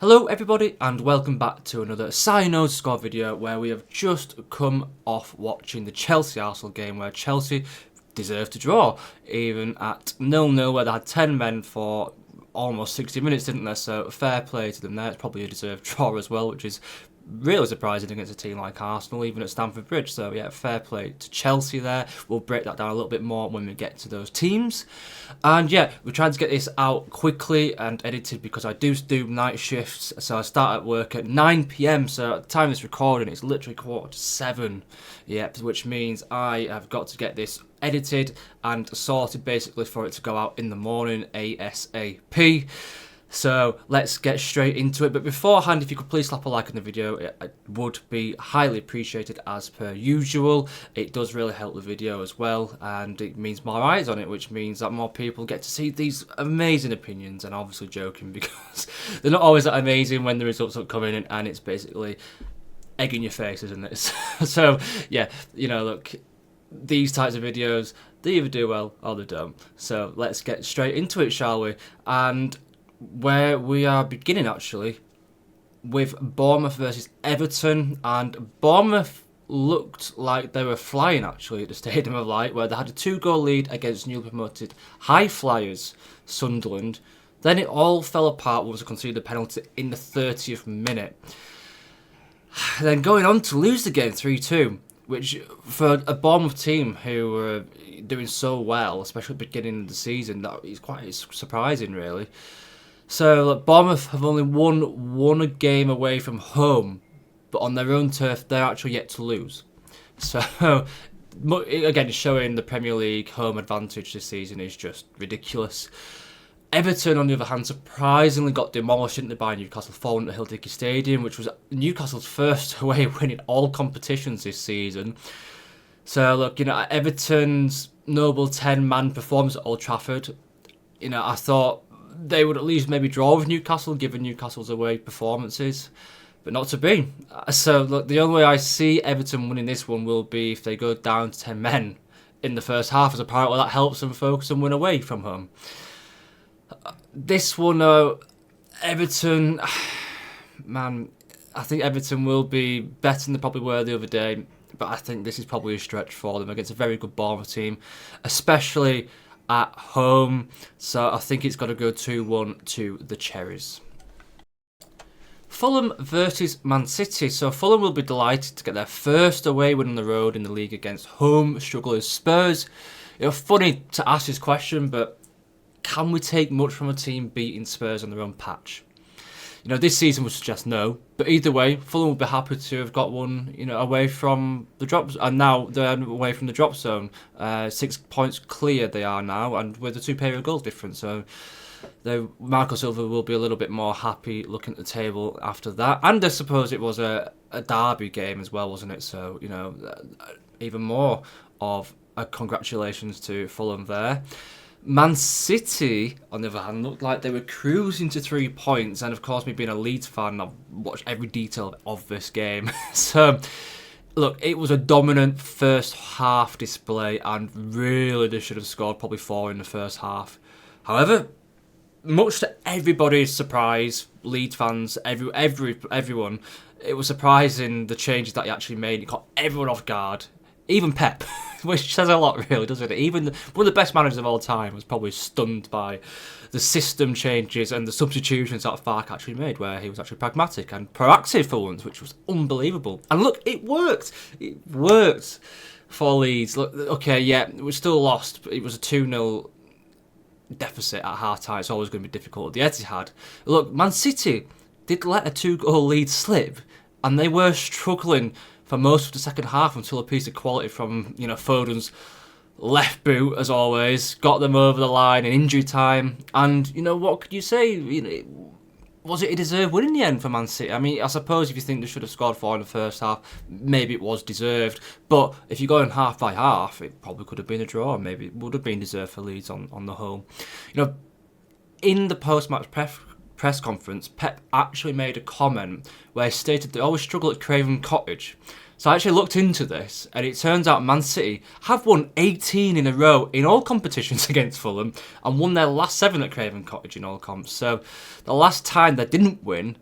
Hello everybody and welcome back to another Sino Score video where we have just come off watching the Chelsea-Arsenal game where Chelsea deserved to draw, even at 0-0 where they had 10 men for almost 60 minutes, didn't they? So fair play to them there. It's probably a deserved draw as well, which is really surprising against a team like Arsenal, even at Stamford Bridge. So yeah, fair play to Chelsea there. We'll break that down a little bit more when we get to those teams. And yeah, we're trying to get this out quickly and edited because I do night shifts. So I start at work at 9 PM. So at the time of this recording, it's literally 6:45. Yep, which means I have got to get this edited and sorted basically for it to go out in the morning ASAP. So let's get straight into it. But beforehand, if you could please slap a like on the video, it would be highly appreciated as per usual. It does really help the video as well, and it means more eyes on it, which means that more people get to see these amazing opinions. And obviously joking because they're not always that amazing when the results are coming in, and it's basically egg in your face, isn't it? So yeah, you know, look, these types of videos, they either do well or they don't. So let's get straight into it, shall we? And where we are beginning actually with Bournemouth versus Everton, and Bournemouth looked like they were flying actually at the Stadium of Light, where they had a 2-goal lead against newly promoted high flyers Sunderland. Then it all fell apart once they conceded a penalty in the 30th minute. Then going on to lose the game 3-2, which for a Bournemouth team who were doing so well, especially at the beginning of the season, that is quite surprising really. So Bournemouth have only won a game away from home, but on their own turf they're actually yet to lose. So again, showing the Premier League home advantage this season is just ridiculous. Everton, on the other hand, surprisingly got demolished, didn't they, by Newcastle 4-1 at hrvizak Stadium, which was Newcastle's first away win in all competitions this season. So look, you know, Everton's noble 10-man performance at Old Trafford, you know, I thought they would at least maybe draw with Newcastle, given Newcastle's away performances, but not to be. So look, the only way I see Everton winning this one will be if they go down to 10 men in the first half, as apparently that helps them focus and win away from home. This one, Everton, man, I think Everton will be better than they probably were the other day, but I think this is probably a stretch for them against a very good Bournemouth team, especially at home. So I think it's got to go 2-1 to the Cherries. Fulham versus Man City. So Fulham will be delighted to get their first away win on the road in the league against home strugglers Spurs. It's funny to ask this question, but can we take much from a team beating Spurs on their own patch? You know, this season would suggest no, but either way, Fulham will be happy to have got one, you know, away from the drop, and now they're away from the drop zone. 6 points clear they are now, and with a 2-period goals difference. So Marco Silva will be a little bit more happy looking at the table after that. And I suppose it was a derby game as well, wasn't it? So, you know, even more of a congratulations to Fulham there. Man City, on the other hand, looked like they were cruising to 3 points, and of course, me being a Leeds fan, I've watched every detail of this game. So, look, it was a dominant first half display, and really they should have scored probably 4 in the first half. However, much to everybody's surprise, Leeds fans, everyone, it was surprising the changes that he actually made. It caught everyone off guard. Even Pep, which says a lot really, doesn't it? Even one of the best managers of all time was probably stunned by the system changes and the substitutions that Farke actually made, where he was actually pragmatic and proactive for once, which was unbelievable. And look, it worked. It worked for Leeds. Look, okay, yeah, we still lost, but it was a 2-0 deficit at half-time. It's always going to be difficult at the Etihad. Look, Man City did let a 2-goal lead slip, and they were struggling for most of the second half until a piece of quality from, you know, Foden's left boot, as always, got them over the line in injury time. And, you know, what could you say? You know, was it a deserved win in the end for Man City? I mean, I suppose if you think they should have scored 4 in the first half, maybe it was deserved. But if you go in half by half, it probably could have been a draw. Maybe it would have been deserved for Leeds on the whole. You know, in the post-match press conference, Pep actually made a comment where he stated they always struggle at Craven Cottage. So I actually looked into this, and it turns out Man City have won 18 in a row in all competitions against Fulham, and won their last 7 at Craven Cottage in all comps. So the last time they didn't win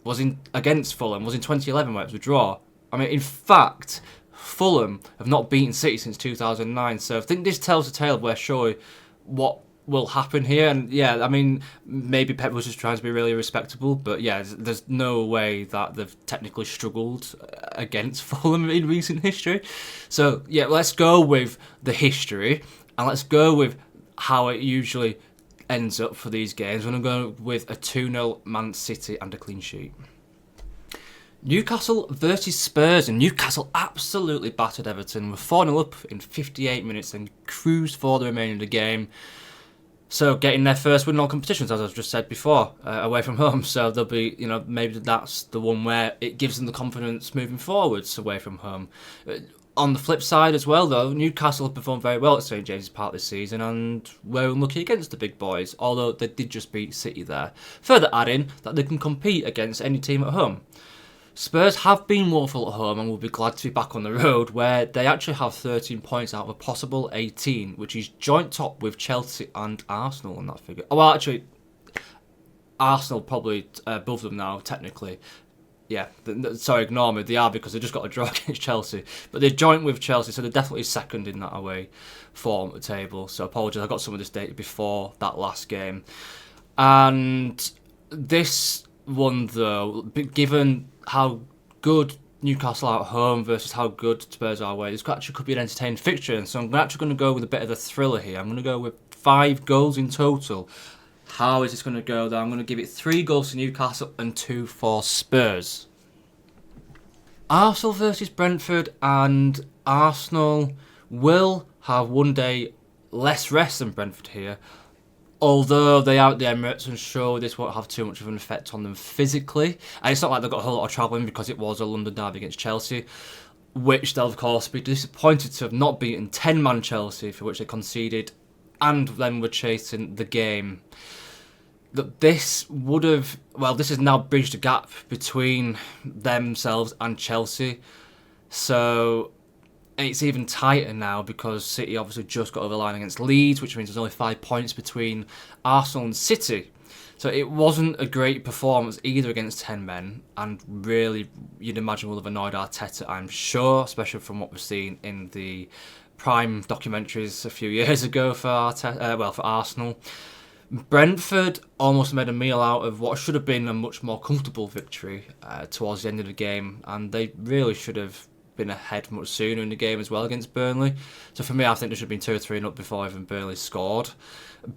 was in against Fulham, was in 2011 where it was a draw. I mean, in fact, Fulham have not beaten City since 2009, so I think this tells a tale of where surely what will happen here. And yeah, I mean, maybe Pep was just trying to be really respectable, but yeah, there's no way that they've technically struggled against Fulham in recent history. So yeah, let's go with the history, and let's go with how it usually ends up for these games. We're going to go with a 2-0 Man City and a clean sheet. Newcastle versus Spurs, and Newcastle absolutely battered Everton. We're 4-0 up in 58 minutes and cruised for the remainder of the game. So getting their first win in all competitions, as I've just said before, away from home. So they'll be, maybe that's the one where it gives them the confidence moving forwards away from home. On the flip side as well, though, Newcastle have performed very well at St James's Park this season and were unlucky against the big boys, although they did just beat City there. Further adding that they can compete against any team at home. Spurs have been woeful at home and will be glad to be back on the road, where they actually have 13 points out of a possible 18, which is joint top with Chelsea and Arsenal on that figure. Oh, well, actually, Arsenal probably above them now, technically. Yeah, sorry, ignore me. They are, because they just got a draw against Chelsea. But they're joint with Chelsea, so they're definitely second in that away form at the table. So apologies, I got some of this data before that last game. And this one, though, given how good Newcastle are at home versus how good Spurs are away, this actually could be an entertaining fixture. And so I'm actually going to go with a bit of a thriller here. I'm going to go with 5 goals in total. How is this going to go, though? I'm going to give it 3 goals to Newcastle and 2 for Spurs. Arsenal versus Brentford, and Arsenal will have one day less rest than Brentford here. Although they are at the Emirates, and sure, this won't have too much of an effect on them physically. And it's not like they've got a whole lot of travelling, because it was a London derby against Chelsea, which they'll, of course, be disappointed to have not beaten 10-man Chelsea, for which they conceded, and then were chasing the game. That this would have, well, this has now bridged a gap between themselves and Chelsea. So it's even tighter now, because City obviously just got over the line against Leeds, which means there's only 5 points between Arsenal and City. So it wasn't a great performance either against 10 men, and really, you'd imagine will have annoyed Arteta, I'm sure, especially from what we've seen in the Prime documentaries a few years ago for Arsenal. Brentford almost made a meal out of what should have been a much more comfortable victory towards the end of the game, and they really should have been ahead much sooner in the game as well against Burnley. So for me, I think there should have been 2 or 3 and up before even Burnley scored.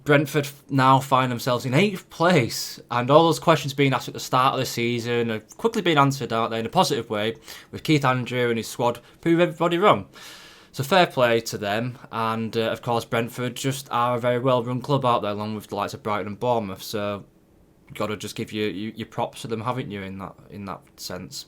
Brentford now find themselves in 8th place, and all those questions being asked at the start of the season have quickly been answered, aren't they, in a positive way, with Keith Andrew and his squad prove everybody wrong. So fair play to them, and of course Brentford just are a very well-run club out there, along with the likes of Brighton and Bournemouth. So you've got to just give your props to them, haven't you, in that sense.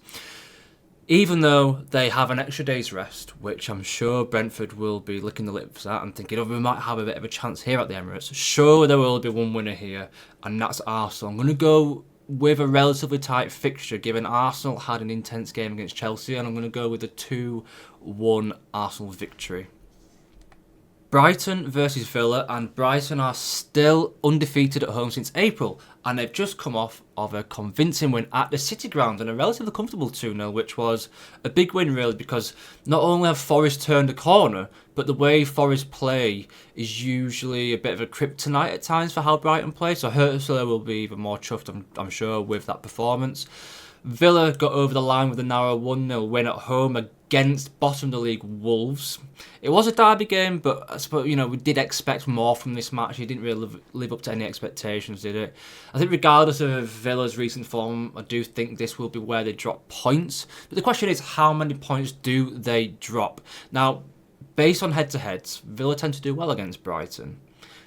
Even though they have an extra day's rest, which I'm sure Brentford will be licking the lips at and thinking, oh, we might have a bit of a chance here at the Emirates. Sure, there will be one winner here, and that's Arsenal. I'm going to go with a relatively tight fixture, given Arsenal had an intense game against Chelsea, and I'm going to go with a 2-1 Arsenal victory. Brighton versus Villa, and Brighton are still undefeated at home since April, and they've just come off of a convincing win at the City Ground, and a relatively comfortable 2-0, which was a big win really, because not only have Forest turned a corner, but the way Forest play is usually a bit of a kryptonite at times for how Brighton play, so Hurtler will be even more chuffed, I'm sure, with that performance. Villa got over the line with a narrow 1-0 win at home against bottom of the league Wolves. It was a derby game, but I suppose, we did expect more from this match. It didn't really live up to any expectations, did it? I think regardless of Villa's recent form, I do think this will be where they drop points. But the question is, how many points do they drop? Now, based on head-to-heads, Villa tend to do well against Brighton.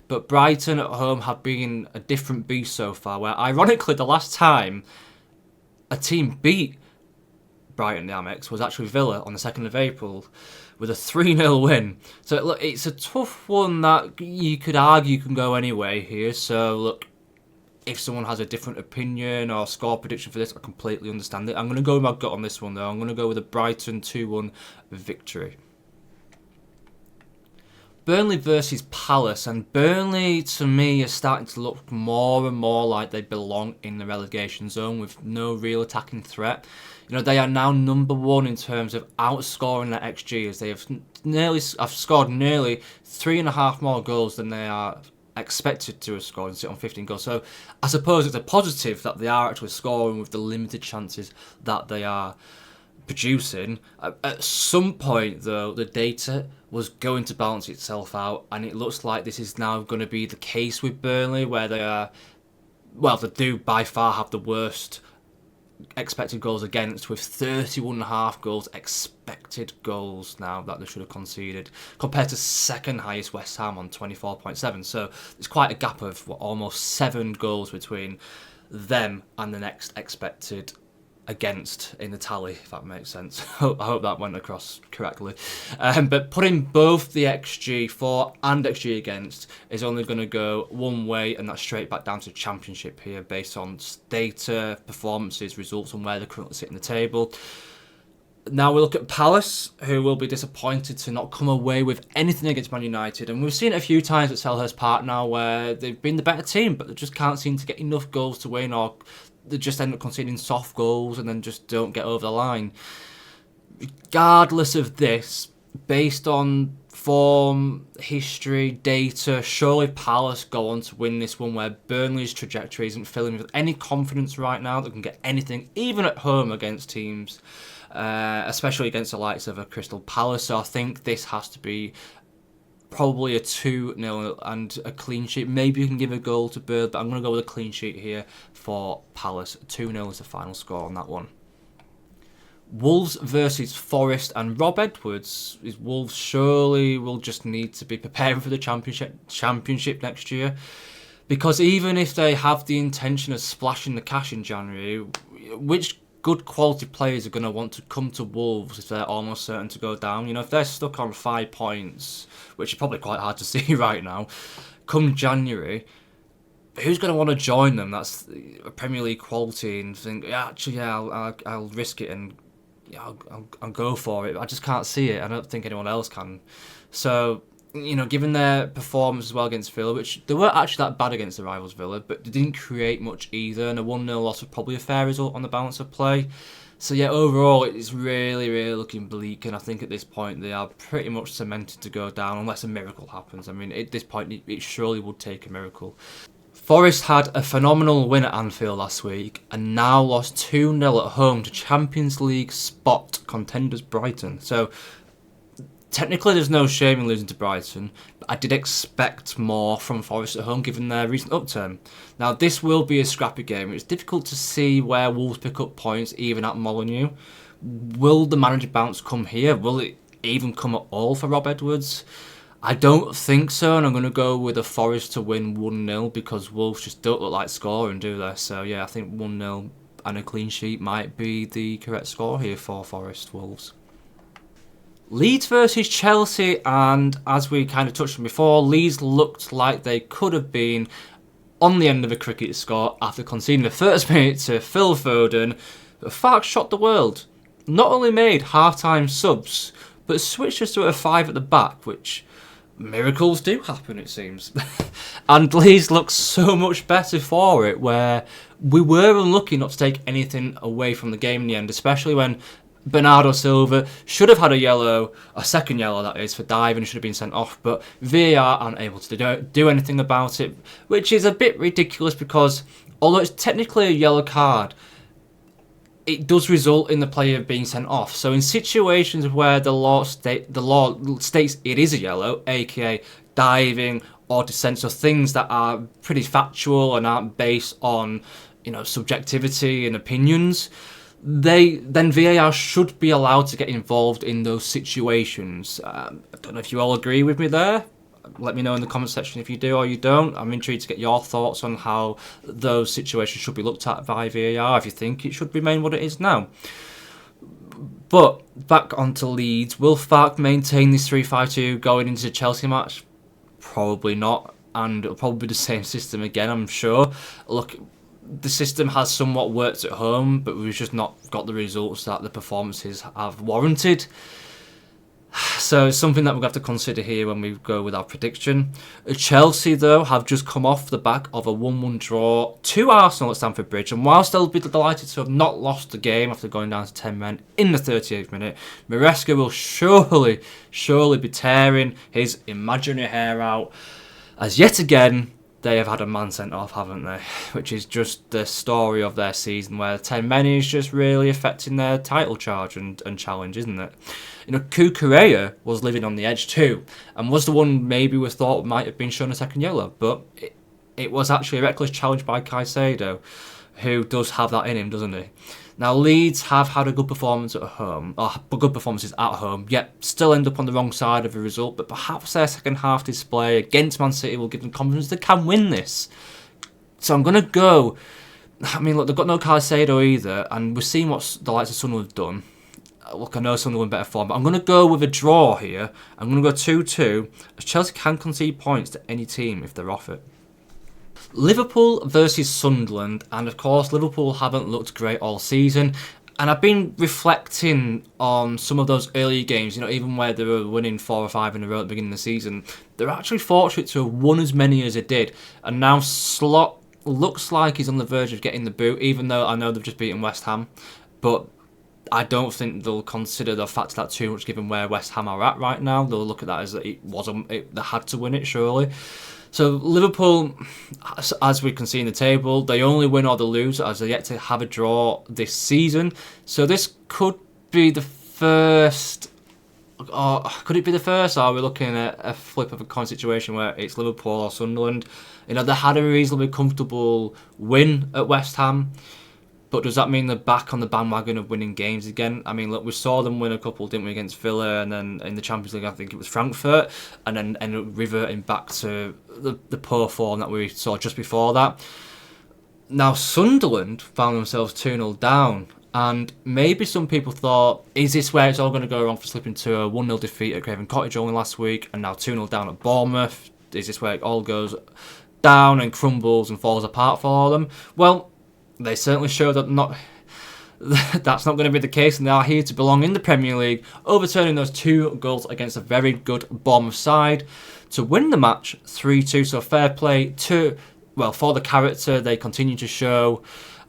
But Brighton at home have been a different beast so far, where ironically the last time a team beat Brighton the Amex was actually Villa on the 2nd of April with a 3-0 win. So look, it's a tough one that you could argue can go anyway here. So look, if someone has a different opinion or score prediction for this, I completely understand it. I'm going to go with my gut on this one though. I'm going to go with a Brighton 2-1 victory. Burnley versus Palace, and Burnley to me is starting to look more and more like they belong in the relegation zone with no real attacking threat. You know, they are now number one in terms of outscoring their XG, as they have scored nearly 3.5 more goals than they are expected to have scored and sit on 15 goals. So I suppose it's a positive that they are actually scoring with the limited chances that they are producing. At some point, though, the data was going to balance itself out, and it looks like this is now going to be the case with Burnley, where they do by far have the worst expected goals against, with 31.5 goals expected goals now that they should have conceded, compared to second highest West Ham on 24.7. So there's quite a gap of almost 7 goals between them and the next expected against in the tally, if that makes sense. I hope that went across correctly. But putting both the XG for and XG against is only going to go one way, and that's straight back down to Championship here, based on data, performances, results, and where they're currently sitting the table. Now we look at Palace, who will be disappointed to not come away with anything against Man United. And we've seen it a few times at Selhurst Park now, where they've been the better team, but they just can't seem to get enough goals to win, or they just end up conceding soft goals and then just don't get over the line. Regardless of this, based on form, history, data, surely Palace go on to win this one, where Burnley's trajectory isn't filling with any confidence right now. They can get anything, even at home against teams, especially against the likes of a Crystal Palace. So I think this has to be probably a 2-0 and a clean sheet. Maybe you can give a goal to Burnley, but I'm going to go with a clean sheet here for Palace. 2-0 is the final score on that one. Wolves versus Forest, and Rob Edwards. Wolves surely will just need to be preparing for the championship next year, because even if they have the intention of splashing the cash in January, which good quality players are going to want to come to Wolves if they're almost certain to go down? You know, if they're stuck on 5 points, which is probably quite hard to see right now, come January, who's going to want to join them? That's a Premier League quality, and think, I'll risk it, and I'll go for it. I just can't see it. I don't think anyone else can. So, you know, given their performance as well against Villa, which they weren't actually that bad against the rivals Villa, but they didn't create much either, and a 1-0 loss was probably a fair result on the balance of play. So yeah, overall it's really, really looking bleak, and I think at this point they are pretty much cemented to go down unless a miracle happens. I mean, at this point it surely would take a miracle. Forest had a phenomenal win at Anfield last week and now lost 2-0 at home to Champions League spot contenders Brighton. So technically there's no shame in losing to Brighton, but I did expect more from Forest at home given their recent upturn. Now this will be a scrappy game. It's difficult to see where Wolves pick up points even at Molineux. Will the manager bounce come here? Will it even come at all for Rob Edwards? I don't think so, and I'm going to go with a Forest to win 1-0 because Wolves just don't look like scoring, do they? So yeah, I think 1-0 and a clean sheet might be the correct score here for Forest Wolves. Leeds versus Chelsea, and as we kind of touched on before, Leeds looked like they could have been on the end of a cricket score after conceding the first minute to Phil Foden, but Fark shocked the world. Not only made half-time subs, but switched us to a 5 at the back, which miracles do happen, it seems. And Leeds looked so much better for it, where we were unlucky not to take anything away from the game in the end, especially when Bernardo Silva should have had a second yellow that is, for diving, should have been sent off, but VAR aren't able to do anything about it, which is a bit ridiculous because although it's technically a yellow card, it does result in the player being sent off. So in situations where the law states it is a yellow, aka diving or dissent, so things that are pretty factual and aren't based on, you know, subjectivity and opinions, then VAR should be allowed to get involved in those situations. I don't know if you all agree with me there. Let me know in the comment section if you do or you don't. I'm intrigued to get your thoughts on how those situations should be looked at via VAR, if you think it should remain what it is now. But back onto Leeds. Will Fark maintain this 3-5-2 going into the Chelsea match? Probably not, and it'll probably be the same system again, I'm sure. Look, the system has somewhat worked at home, but we've just not got the results that the performances have warranted. So it's something that we're going to have to consider here when we go with our prediction. Chelsea, though, have just come off the back of a 1-1 draw to Arsenal at Stamford Bridge. And whilst they'll be delighted to have not lost the game after going down to 10 men in the 38th minute, Maresca will surely be tearing his imaginary hair out. As yet again, they have had a man sent off, haven't they? Which is just the story of their season, where 10 men is just really affecting their title charge and challenge, isn't it? You know, Kukureya was living on the edge too, and was the one maybe we thought might have been shown a second yellow, but it was actually a reckless challenge by Caicedo, who does have that in him, doesn't he? Now, Leeds have had a good performance at home, or good performances at home, yet still end up on the wrong side of the result, but perhaps their second half display against Man City will give them confidence they can win this. So I'm going to go... I mean, look, they've got no Caicedo either, and we've seen what the likes of Sunderland have done. Look, I know Sunderland better form, but I'm going to go with a draw here. I'm going to go 2-2, as Chelsea can concede points to any team if they're off it. Liverpool versus Sunderland, and of course Liverpool haven't looked great all season, and I've been reflecting on some of those early games, you know, even where they were winning 4 or 5 in a row at the beginning of the season. They're actually fortunate to have won as many as they did, and now Slot looks like he's on the verge of getting the boot, even though I know they've just beaten West Ham, but I don't think they'll consider the fact that too much given where West Ham are at right now. They'll look at that as they had to win it, surely. So Liverpool, as we can see in the table, they only win or they lose, as they're yet to have a draw this season. So this could be the first. Or could it be the first? Or are we looking at a flip of a coin situation where it's Liverpool or Sunderland? You know, they had a reasonably comfortable win at West Ham. But does that mean they're back on the bandwagon of winning games again? I mean, look, we saw them win a couple, didn't we, against Villa, and then in the Champions League, I think it was Frankfurt, and then ended up reverting back to the poor form that we saw just before that. Now, Sunderland found themselves 2-0 down, and maybe some people thought, is this where it's all going to go wrong for slipping to a 1-0 defeat at Craven Cottage only last week, and now 2-0 down at Bournemouth? Is this where it all goes down and crumbles and falls apart for them? Well, they certainly show that that's not going to be the case, and they are here to belong in the Premier League, overturning those 2 goals against a very good Bournemouth side to win the match 3-2. So fair play for the character they continue to show,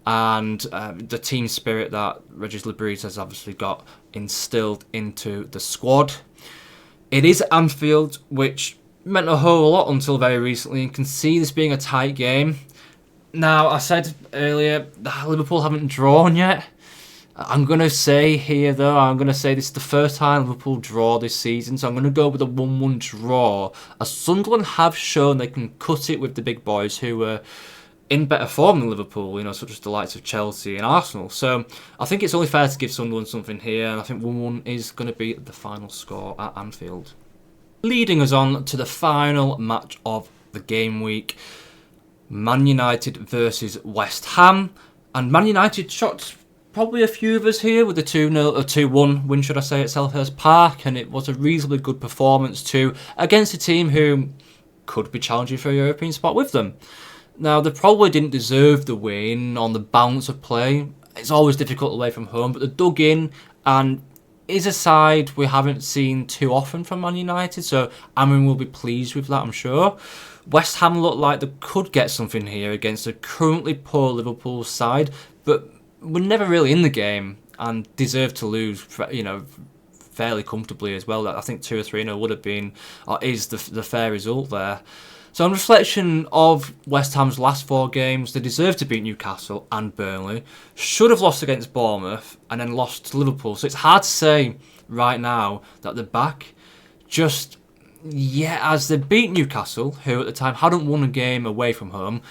and the team spirit that Regis Lebris has obviously got instilled into the squad. It is Anfield, which meant a whole lot until very recently, and can see this being a tight game. Now, I said earlier, Liverpool haven't drawn yet. I'm going to say here, though, this is the first time Liverpool draw this season, so I'm going to go with a 1-1 draw. As Sunderland have shown they can cut it with the big boys who are in better form than Liverpool, you know, such as the likes of Chelsea and Arsenal. So I think it's only fair to give Sunderland something here, and I think 1-1 is going to be the final score at Anfield. Leading us on to the final match of the game week. Man United versus West Ham, and Man United shocked probably a few of us here with the 2-1 win, should I say, at Selhurst Park, and it was a reasonably good performance too against a team who could be challenging for a European spot with them. Now, they probably didn't deserve the win on the balance of play. It's always difficult away from home, but they dug in, and is a side we haven't seen too often from Man United, so Amrin will be pleased with that, I'm sure. West Ham looked like they could get something here against a currently poor Liverpool side, but were never really in the game and deserved to lose, you know, fairly comfortably as well. I think 2 or 3-0 would have been, or is the fair result there. So on reflection of West Ham's last 4 games, they deserved to beat Newcastle and Burnley, should have lost against Bournemouth, and then lost to Liverpool. So it's hard to say right now that they're back. Just, yeah, as they beat Newcastle, who at the time hadn't won a game away from home,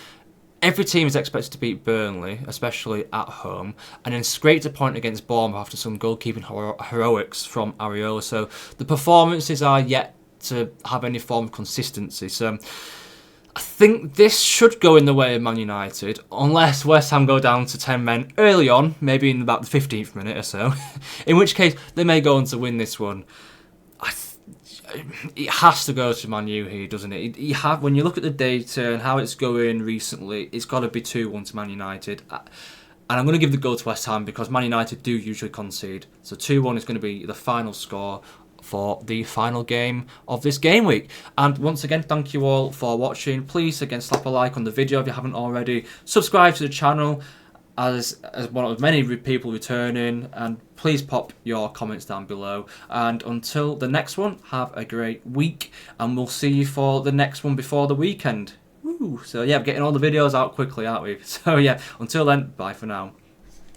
every team is expected to beat Burnley, especially at home, and then scraped a point against Bournemouth after some goalkeeping heroics from Areola. So the performances are yet to have any form of consistency. So I think this should go in the way of Man United, unless West Ham go down to 10 men early on, maybe in about the 15th minute or so, in which case they may go on to win this one. It has to go to Man U here, doesn't it? When you look at the data and how it's going recently, it's got to be 2-1 to Man United. And I'm going to give the goal to West Ham because Man United do usually concede. So 2-1 is going to be the final score for the final game of this game week. And once again, thank you all for watching. Please again slap a like on the video if you haven't already. Subscribe to the channel as one of many people returning, and please pop your comments down below. And until the next one, have a great week, and we'll see you for the next one before the weekend. Woo. So yeah, we're getting all the videos out quickly, aren't we? So yeah, until then, bye for now.